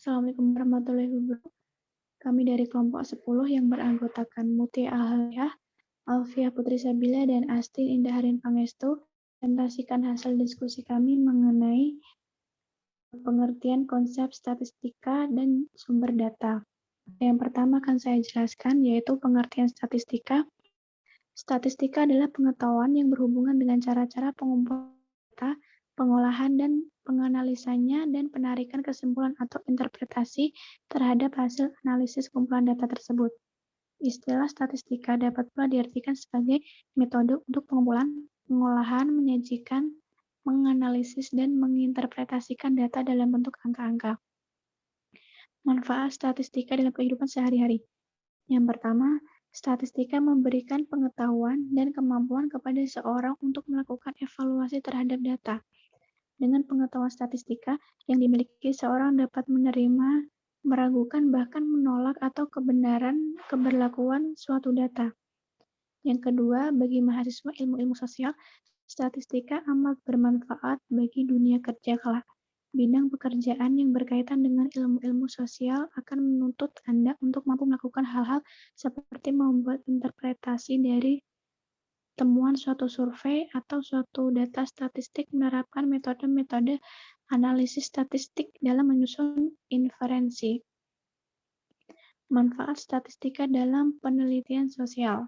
Assalamualaikum warahmatullahi wabarakatuh. Kami dari kelompok 10 yang beranggotakan Mutia Ahliah, Alfiah Putri Sabila, dan Astin Indaharin Pangestu presentasikan hasil diskusi kami mengenai pengertian konsep statistika dan sumber data. Yang pertama akan saya jelaskan, yaitu pengertian statistika. Statistika adalah pengetahuan yang berhubungan dengan cara-cara pengumpulan data, pengolahan dan penganalisanya, dan penarikan kesimpulan atau interpretasi terhadap hasil analisis kumpulan data tersebut. Istilah statistika dapat pula diartikan sebagai metode untuk pengumpulan, pengolahan, menyajikan, menganalisis, dan menginterpretasikan data dalam bentuk angka-angka. Manfaat statistika dalam kehidupan sehari-hari. Yang pertama, statistika memberikan pengetahuan dan kemampuan kepada seorang untuk melakukan evaluasi terhadap data. Dengan pengetahuan statistika yang dimiliki, seorang dapat menerima, meragukan, bahkan menolak atau keberlakuan suatu data. Yang kedua, bagi mahasiswa ilmu-ilmu sosial, statistika amat bermanfaat bagi dunia kerja kelak. Bidang pekerjaan yang berkaitan dengan ilmu-ilmu sosial akan menuntut Anda untuk mampu melakukan hal-hal seperti membuat interpretasi dari temuan suatu survei atau suatu data statistik, menerapkan metode-metode analisis statistik dalam menyusun inferensi. Manfaat statistika dalam penelitian sosial.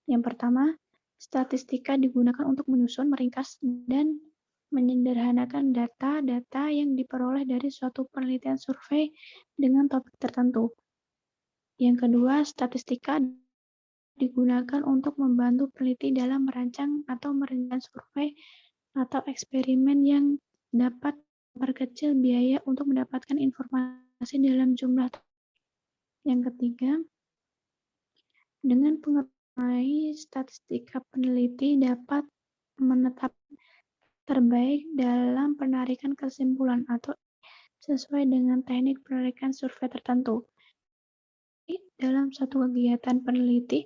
Yang pertama, statistika digunakan untuk menyusun, meringkas, dan menyederhanakan data-data yang diperoleh dari suatu penelitian survei dengan topik tertentu. Yang kedua, statistika digunakan untuk membantu peneliti dalam merancang atau merencanakan survei atau eksperimen yang dapat memperkecil biaya untuk mendapatkan informasi dalam jumlah. Yang ketiga, dengan mengenai statistika, peneliti dapat menetapkan terbaik dalam penarikan kesimpulan atau sesuai dengan teknik penarikan survei tertentu. Dalam suatu kegiatan peneliti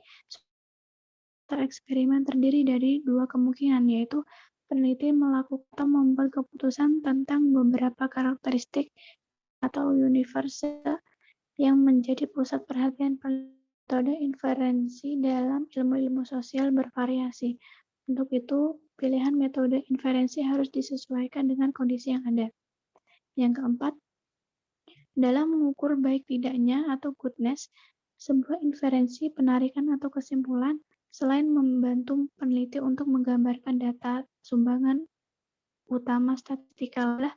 atau eksperimen terdiri dari dua kemungkinan, yaitu peneliti melakukan atau membuat keputusan tentang beberapa karakteristik atau universal yang menjadi pusat perhatian metode inferensi dalam ilmu-ilmu sosial bervariasi. Untuk itu, pilihan metode inferensi harus disesuaikan dengan kondisi yang ada. Yang keempat, dalam mengukur baik tidaknya atau goodness, sebuah inferensi, penarikan atau kesimpulan, selain membantu peneliti untuk menggambarkan data sumbangan utama statistika adalah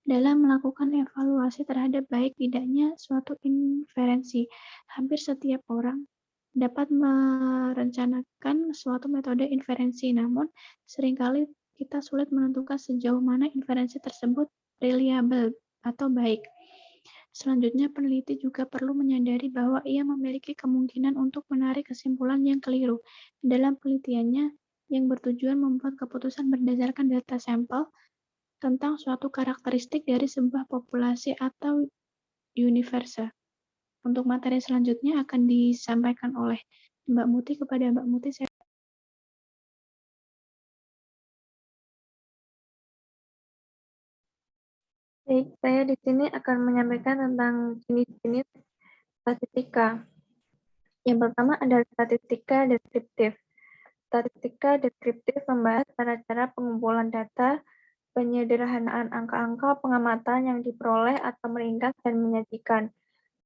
dalam melakukan evaluasi terhadap baik tidaknya suatu inferensi. Hampir setiap orang dapat merencanakan suatu metode inferensi, namun seringkali kita sulit menentukan sejauh mana inferensi tersebut reliable atau baik. Selanjutnya, peneliti juga perlu menyadari bahwa ia memiliki kemungkinan untuk menarik kesimpulan yang keliru dalam penelitiannya yang bertujuan membuat keputusan berdasarkan data sampel tentang suatu karakteristik dari sebuah populasi atau universe. Untuk materi selanjutnya akan disampaikan oleh Mbak Muti. Kepada Mbak Muti, saya Baik, saya di sini akan menyampaikan tentang jenis-jenis statistika. Yang pertama adalah statistika deskriptif. Statistika deskriptif membahas cara-cara pengumpulan data, penyederhanaan angka-angka, pengamatan yang diperoleh atau meringkas dan menyajikan,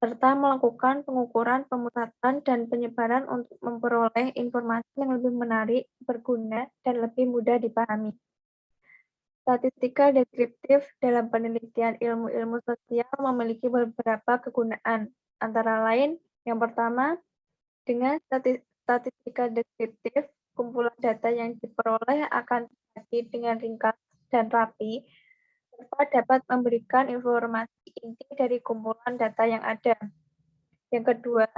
serta melakukan pengukuran, pemusatan, dan penyebaran untuk memperoleh informasi yang lebih menarik, berguna, dan lebih mudah dipahami. Statistika deskriptif dalam penelitian ilmu-ilmu sosial memiliki beberapa kegunaan, antara lain, yang pertama, dengan statistika deskriptif, kumpulan data yang diperoleh akan terjadi dengan ringkas dan rapi, serta dapat memberikan informasi inti dari kumpulan data yang ada. Yang kedua,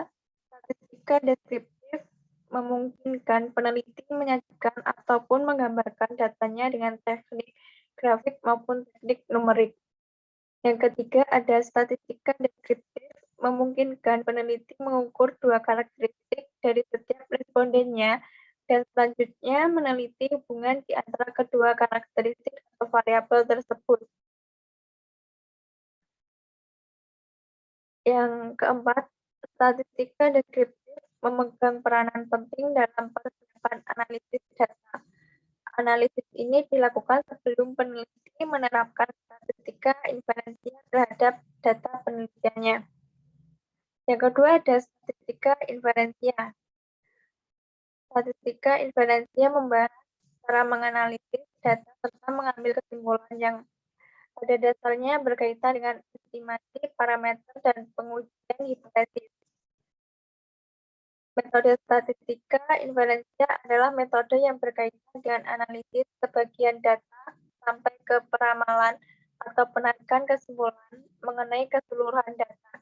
statistika deskriptif memungkinkan peneliti menyajikan ataupun menggambarkan datanya dengan teknik grafik maupun teknik numerik. Yang ketiga, ada statistika deskriptif memungkinkan peneliti mengukur dua karakteristik dari setiap respondennya dan selanjutnya meneliti hubungan di antara kedua karakteristik atau variabel tersebut. Yang keempat, statistika deskriptif memegang peranan penting dalam persiapan analisis data. Analisis ini dilakukan sebelum peneliti menerapkan statistika inferensia terhadap data penelitiannya. Yang kedua ada statistika inferensia. Statistika inferensia membahas cara menganalisis data serta mengambil kesimpulan yang pada dasarnya berkaitan dengan estimasi parameter dan pengujian hipotesis. Metode statistika inferensia adalah metode yang berkaitan dengan analisis sebagian data sampai ke peramalan atau penarikan kesimpulan mengenai keseluruhan data.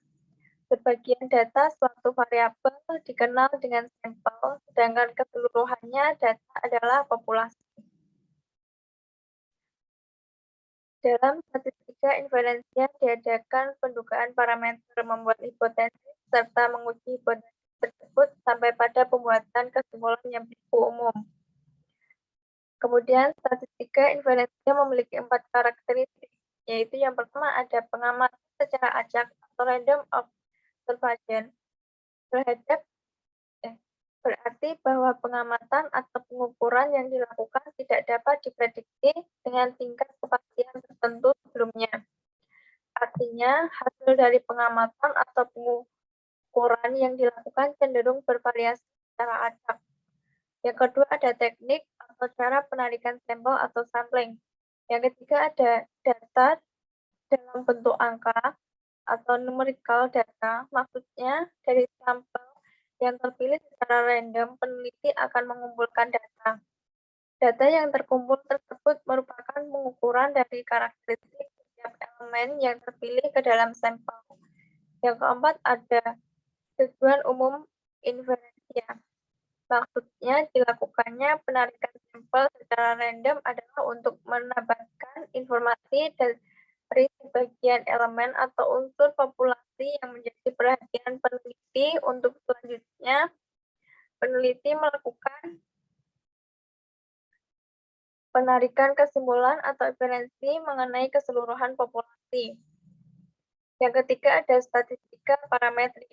Sebagian data suatu variabel dikenal dengan sampel, sedangkan keseluruhannya data adalah populasi. Dalam statistika inferensia diadakan pendugaan parameter, membuat hipotesis, serta menguji hipotesis tersebut sampai pada pembuatan kesimpulan yang berlaku umum. Kemudian statistika inferensia memiliki 4 karakteristik, yaitu yang pertama ada pengamatan secara acak atau random observation. Berarti bahwa pengamatan atau pengukuran yang dilakukan tidak dapat diprediksi dengan tingkat kepastian tertentu sebelumnya. Artinya, hasil dari pengamatan atau pengukuran yang dilakukan cenderung bervariasi secara acak. Yang kedua ada teknik atau cara penarikan sampel atau sampling. Yang ketiga ada data dalam bentuk angka atau numerical data. Maksudnya dari sampel yang terpilih secara random, peneliti akan mengumpulkan data. Data yang terkumpul tersebut merupakan pengukuran dari karakteristik setiap elemen yang terpilih ke dalam sampel. Yang keempat ada tujuan umum inferensia. Maksudnya dilakukannya penarikan sampel secara random adalah untuk menambahkan informasi dari sebagian elemen atau unsur populasi yang menjadi perhatian peneliti. Untuk selanjutnya, peneliti melakukan penarikan kesimpulan atau inferensi mengenai keseluruhan populasi. Yang ketiga ada statistika parametrik.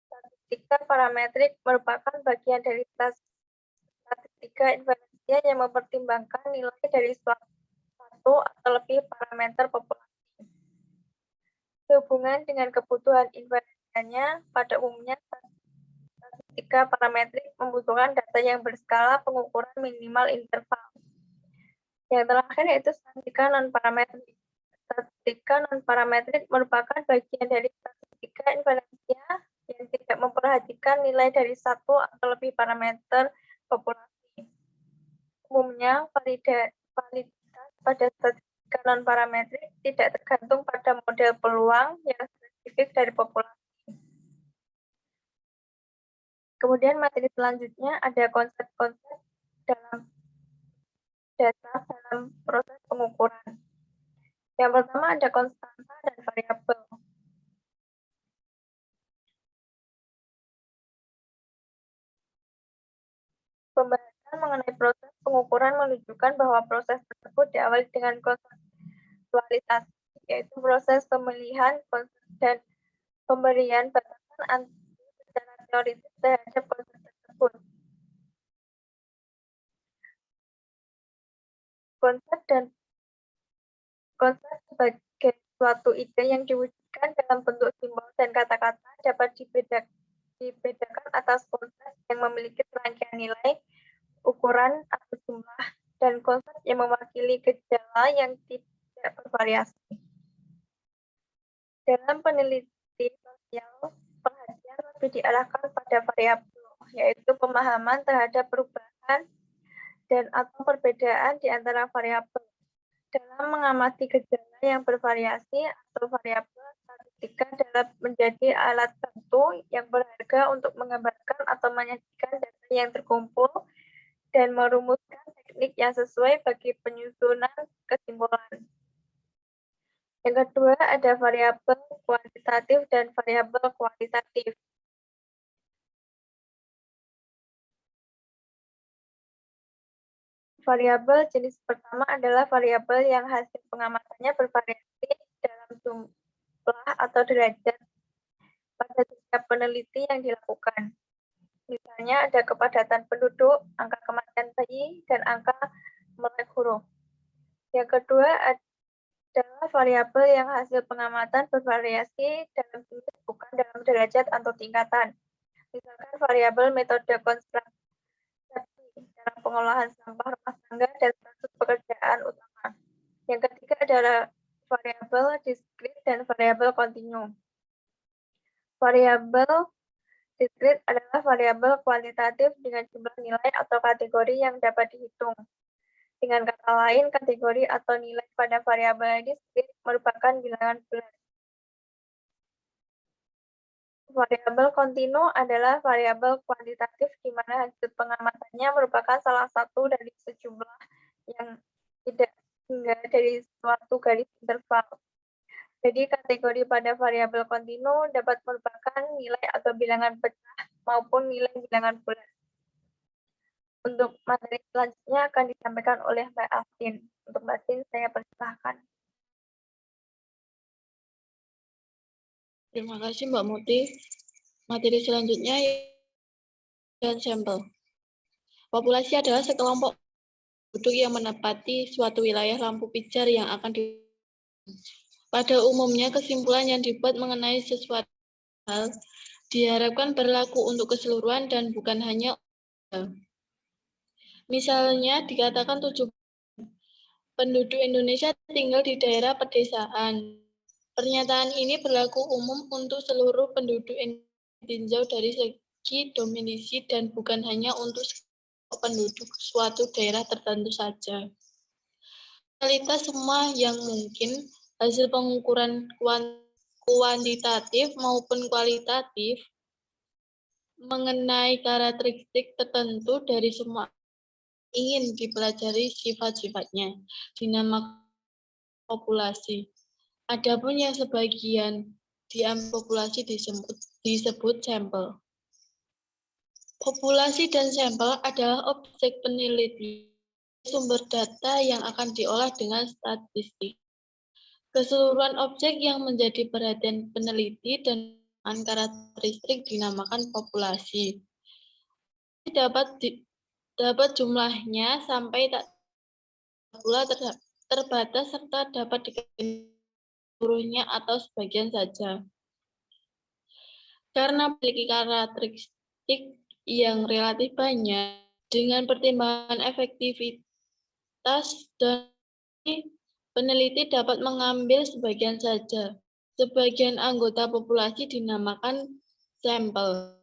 Statistika parametrik merupakan bagian dari statistika inferensia yang mempertimbangkan nilai dari satu atau lebih parameter populasi. Sehubungan dengan kebutuhan inferensianya, pada umumnya statistika parametrik membutuhkan data yang berskala pengukuran minimal interval. Yang terakhir yaitu statistika non-parametrik. Statistika non-parametrik merupakan bagian dari statistika inferensia yang tidak memperhatikan nilai dari satu atau lebih parameter populasi. Umumnya, validitas pada statistika non-parametrik tidak tergantung pada model peluang yang spesifik dari populasi. Kemudian materi selanjutnya ada konsep-konsep dalam data dalam proses pengukuran. Yang pertama ada konstanta dan variabel. Pembahasan mengenai proses pengukuran menunjukkan bahwa proses tersebut diawali dengan kontekstualisasi, yaitu proses pemilihan konsep dan pemberian batasan secara teoritis terhadap konsep tersebut. Konsep sebagai suatu ide yang diwujudkan dalam bentuk simbol dan kata-kata dapat dibedakan atas konsep yang memiliki rangkaian nilai, ukuran atau jumlah, dan konsep yang mewakili gejala yang tidak bervariasi. Dalam penelitian sosial, perhatian lebih diarahkan pada variabel, yaitu pemahaman terhadap perubahan dan atau perbedaan di antara variabel. Dalam mengamati gejala yang bervariasi atau variabel, statistika dapat menjadi alat bantu yang berharga untuk menggambarkan atau menyajikan data yang terkumpul dan merumuskan teknik yang sesuai bagi penyusunan kesimpulan. Yang kedua ada variabel kuantitatif dan variabel kualitatif. Variabel jenis pertama adalah variabel yang hasil pengamatannya bervariasi dalam jumlah atau derajat pada setiap peneliti yang dilakukan. Misalnya ada kepadatan penduduk, angka kematian bayi, dan angka melek huruf. Yang kedua adalah variabel yang hasil pengamatan bervariasi dalam jenis bukan dalam derajat atau tingkatan. Misalkan variabel metode konstruksi dalam pengolahan sampah rumah tangga dan status pekerjaan utama. Yang ketiga adalah variabel diskrit dan variabel kontinu. Variabel diskrit adalah variabel kualitatif dengan jumlah nilai atau kategori yang dapat dihitung. Dengan kata lain, kategori atau nilai pada variabel diskrit merupakan bilangan bulat. Variabel kontinu adalah variabel kuantitatif di mana hasil pengamatannya merupakan salah satu dari sejumlah yang tidak hingga dari suatu garis interval. Jadi kategori pada variabel kontinu dapat merupakan nilai atau bilangan pecah maupun nilai bilangan bulat. Untuk materi selanjutnya akan disampaikan oleh Mbak Alvin. Untuk Mbak Alvin, saya persilahkan. Terima kasih Mbak Muti. Materi selanjutnya dan sampel. Populasi adalah sekelompok penduduk yang menempati suatu wilayah lampu pijar yang akan pada umumnya kesimpulan yang dibuat mengenai sesuatu hal diharapkan berlaku untuk keseluruhan dan bukan hanya misalnya dikatakan 7 penduduk Indonesia tinggal di daerah pedesaan. Pernyataan ini berlaku umum untuk seluruh penduduk Indonesia ditinjau dari segi dominisi dan bukan hanya untuk penduduk suatu daerah tertentu saja. Kualitas semua yang mungkin hasil pengukuran kuantitatif maupun kualitatif mengenai karakteristik tertentu dari semua ingin dipelajari sifat-sifatnya dinamakan populasi. Adapun yang sebagian diambil populasi disebut sampel. Populasi dan sampel adalah objek penelitian sumber data yang akan diolah dengan statistik. Keseluruhan objek yang menjadi perhatian peneliti dan karakteristik dinamakan populasi. Dapat jumlahnya sampai tak pula terbatas serta dapat diketahui seluruhnya atau sebagian saja. Karena memiliki karakteristik yang relatif banyak, dengan pertimbangan efektivitas dan peneliti dapat mengambil sebagian saja. Sebagian anggota populasi dinamakan sampel.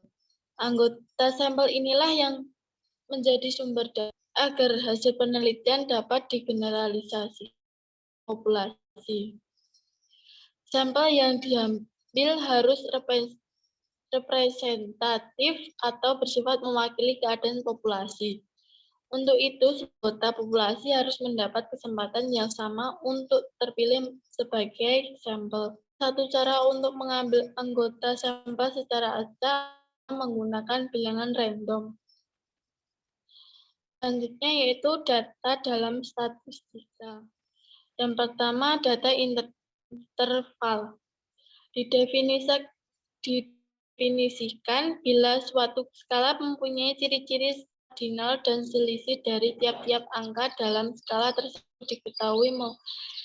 Anggota sampel inilah yang menjadi sumber data agar hasil penelitian dapat digeneralisasi populasi. Sampel yang diambil harus representatif atau bersifat mewakili keadaan populasi. Untuk itu, anggota populasi harus mendapat kesempatan yang sama untuk terpilih sebagai sampel. Satu cara untuk mengambil anggota sampel secara acak menggunakan bilangan random. Selanjutnya yaitu data dalam statistika. Yang pertama, data interval. Didefinisikan bila suatu skala mempunyai ciri-ciri kardinal dan selisih dari tiap-tiap angka dalam skala tersebut diketahui,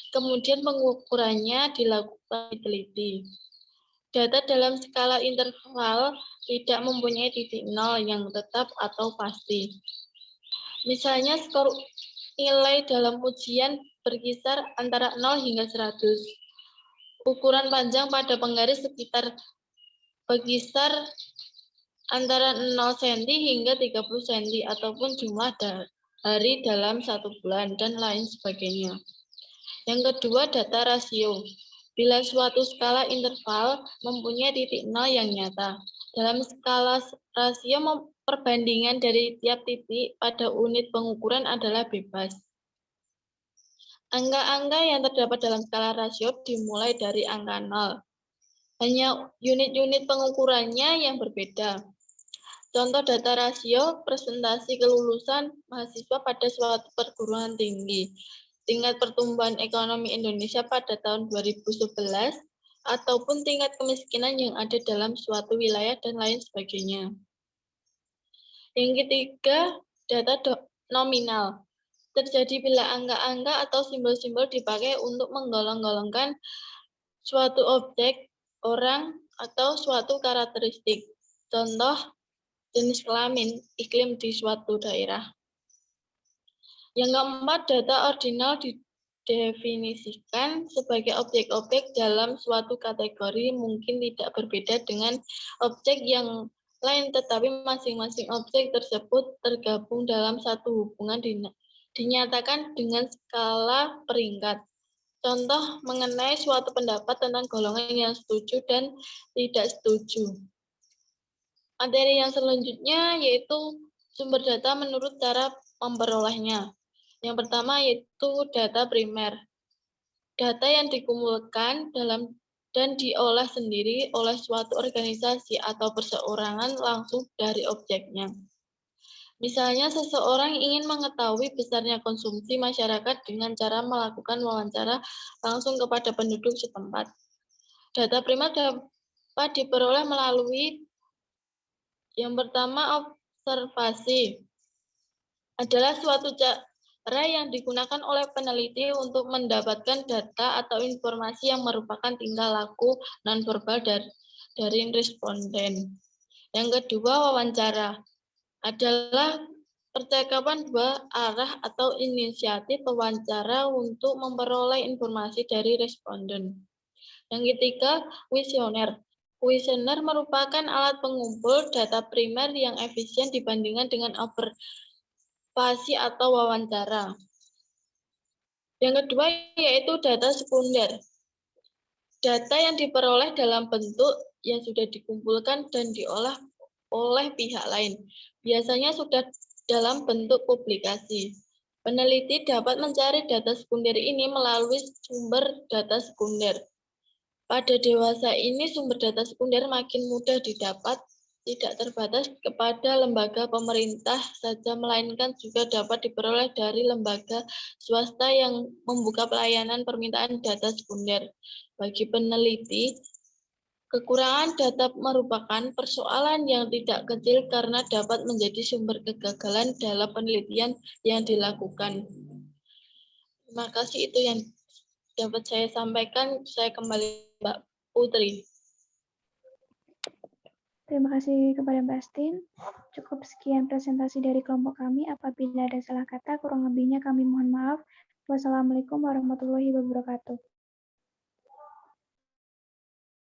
kemudian pengukurannya dilakukan diteliti. Data dalam skala interval tidak mempunyai titik nol yang tetap atau pasti. Misalnya skor nilai dalam ujian berkisar antara 0 hingga 100. Ukuran panjang pada penggaris sekitar berkisar antara 0 cm hingga 30 cm ataupun jumlah hari dalam 1 bulan dan lain sebagainya. Yang kedua, data rasio. Bila suatu skala interval mempunyai titik nol yang nyata. Dalam skala rasio, perbandingan dari tiap titik pada unit pengukuran adalah bebas. Angka-angka yang terdapat dalam skala rasio dimulai dari angka 0. Hanya unit-unit pengukurannya yang berbeda. Contoh data rasio presentasi kelulusan mahasiswa pada suatu perguruan tinggi. Tingkat pertumbuhan ekonomi Indonesia pada tahun 2011 ataupun tingkat kemiskinan yang ada dalam suatu wilayah dan lain sebagainya. Yang ketiga, data nominal. Terjadi bila angka-angka atau simbol-simbol dipakai untuk menggolong-golongkan suatu objek, orang, atau suatu karakteristik. Contoh, jenis kelamin, iklim di suatu daerah. Yang keempat, data ordinal didefinisikan sebagai objek-objek dalam suatu kategori mungkin tidak berbeda dengan objek yang lain, tetapi masing-masing objek tersebut tergabung dalam satu hubungan dinyatakan dengan skala peringkat. Contoh mengenai suatu pendapat tentang golongan yang setuju dan tidak setuju. Materi yang selanjutnya yaitu sumber data menurut cara memperolehnya. Yang pertama yaitu data primer. Data yang dikumpulkan dan diolah sendiri oleh suatu organisasi atau perseorangan langsung dari objeknya. Misalnya, seseorang ingin mengetahui besarnya konsumsi masyarakat dengan cara melakukan wawancara langsung kepada penduduk setempat. Data primer dapat diperoleh melalui yang pertama, observasi. Adalah suatu cara yang digunakan oleh peneliti untuk mendapatkan data atau informasi yang merupakan tingkah laku nonverbal dari responden. Yang kedua, wawancara. Adalah percakapan dua arah atau inisiatif wawancara untuk memperoleh informasi dari responden. Yang ketiga, kuesioner. Kuesioner merupakan alat pengumpul data primer yang efisien dibandingkan dengan observasi atau wawancara. Yang kedua yaitu data sekunder. Data yang diperoleh dalam bentuk yang sudah dikumpulkan dan diolah oleh pihak lain. Biasanya sudah dalam bentuk publikasi. Peneliti dapat mencari data sekunder ini melalui sumber data sekunder. Pada dewasa ini sumber data sekunder makin mudah didapat, tidak terbatas kepada lembaga pemerintah saja, melainkan juga dapat diperoleh dari lembaga swasta yang membuka pelayanan permintaan data sekunder. Bagi peneliti, kekurangan data merupakan persoalan yang tidak kecil karena dapat menjadi sumber kegagalan dalam penelitian yang dilakukan. Terima kasih, itu yang dapat saya sampaikan. Saya kembali Mbak Putri. Terima kasih kepada Mbak Astin. Cukup sekian presentasi dari kelompok kami. Apabila ada salah kata, kurang lebihnya kami mohon maaf. Wassalamualaikum warahmatullahi wabarakatuh.